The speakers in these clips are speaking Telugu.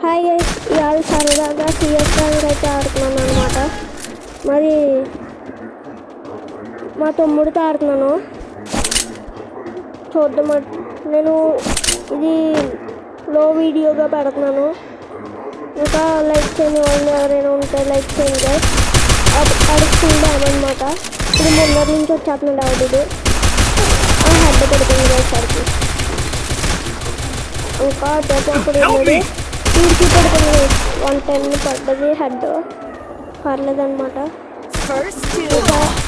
హాయ్ గైస్, ఇవాళ సరదాగా సిఎస్ ర్యాంక్ అయితే ఆడుతున్నాను అనమాట. మరి మా తమ్ముడితో ఆడుతున్నాను. చూద్దాం. నేను ఇది లో వీడియోగా పెడుతున్నాను. ఇంకా లైక్ చేయని వాళ్ళు ఎవరైనా ఉంటే లైక్ చేయండి గైస్. అడుగుతుందామన్నమాట. ఇది ముందర నుంచి వచ్చేస్తున్నాడు ఆవిడది. హెడ్ పడుతుంది గైస్ అడిగి. ఇంకా అప్పుడు వీడికి పడుతుంది 110 పడ్డది హెడ్. పర్లేదన్నమాట.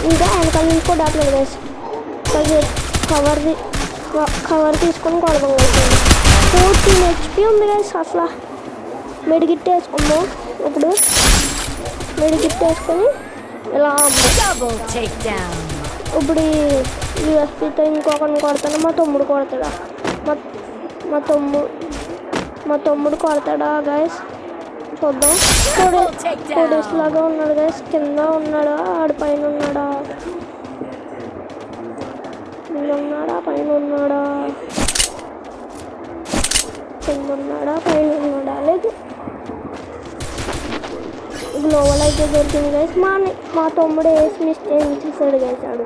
ఇంకా వెనకాల నుంచి కూడా ఆటలేదు గైస్. కవర్ తీసుకొని కొడదాం గైస్. 14 HP ఉంది గైస్. అసలు మెడికిట్ వేసుకుందాం. ఇప్పుడు మెడికిట్ వేసుకొని ఇలా ఇప్పుడు యూఎస్పీతో ఇంకొకరిని కొడతాను. మా తమ్ముడు కొడతాడా? మా తమ్ముడు కొడతాడా గైస్? చూద్దాం. పోలీస్ లాగా ఉన్నాడు గైస్. కింద ఉన్నాడా? ఆడి పైన ఉన్నాడా? కింద ఉన్నాడా? పైన ఉన్నాడా? కింద ఉన్నాడా? పైన ఉన్నాడా? లేదు, గ్లోవల్ అయితే దొరికింది గైస్. మా తమ్ముడు ఏస్ మిస్టేక్ చేశాడు గైస్. ఆడు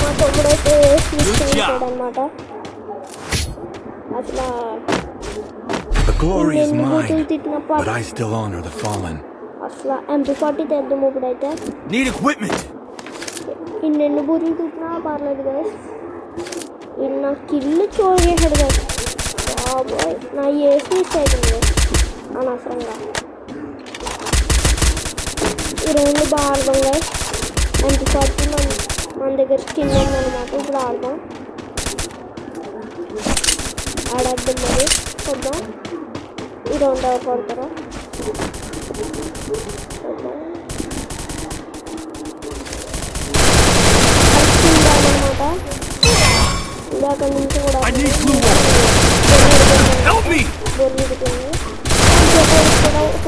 మా తమ్ముడు అయితే ఏస్ మిస్టేక్ చేశాడు అనమాట. అసలు but I still honor the fallen. అసలు MP40 తెద్దాము ఇప్పుడైతే. Need equipment. ఇన్నెన్ని బూతులు తిట్టినా పర్లేదు గైస్. నా కిల్లు చోరు చేశాడు గైస్. బాబోయ్, నా ఏస్ మిస్ అవుతుంది అనవసరంగా. ఈ రెండు బాగా ఆడదాం గైస్. MP40 మన దగ్గర స్కిన్ ఉందన్నమాట. ఇప్పుడు ఆడదాం. ఆడద్దాం మరి. చూద్దాం ఈ రౌండ్ ఎవరు పడతారో. అనమాట. ఇందాక నుంచి కూడా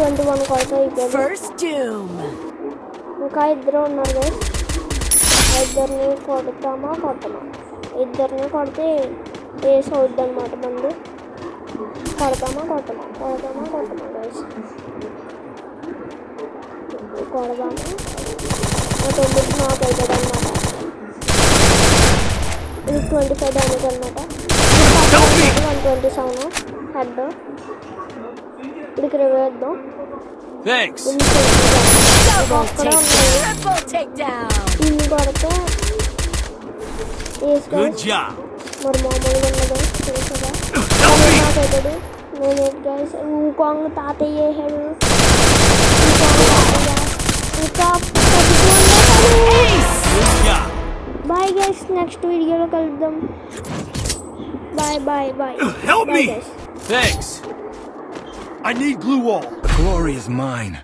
21 కొడతా అయిపోయింది. ఇంకా ఇద్దరు ఉన్నారు గైస్. ఇద్దరిని కొడతామా? ఇద్దరిని కొడితే వేసి అవుద్ది అనమాట. ముందు కొడతామా గైస్. కొడదామా? మా తొమ్మిది నాకు అవుతుంది అనమాట. ఇది 25 డ్యామేజ్ అనమాట. 127 హెడ్. ఇక్కడికి రివేద్దాం. అక్కడ ఇన్ని కొడితే మరి మామూలుగా ఉన్నది తెలుసా? నాకైతాడు. నేను గైస్ ఊకాంగ్ తాతయ్య వేసాడు. ఇంకా బాయ్ గైస్. నెక్స్ట్ వీడియోలో కలుద్దాం. Bye Help me! Thanks. I need glue wall. The glory is mine.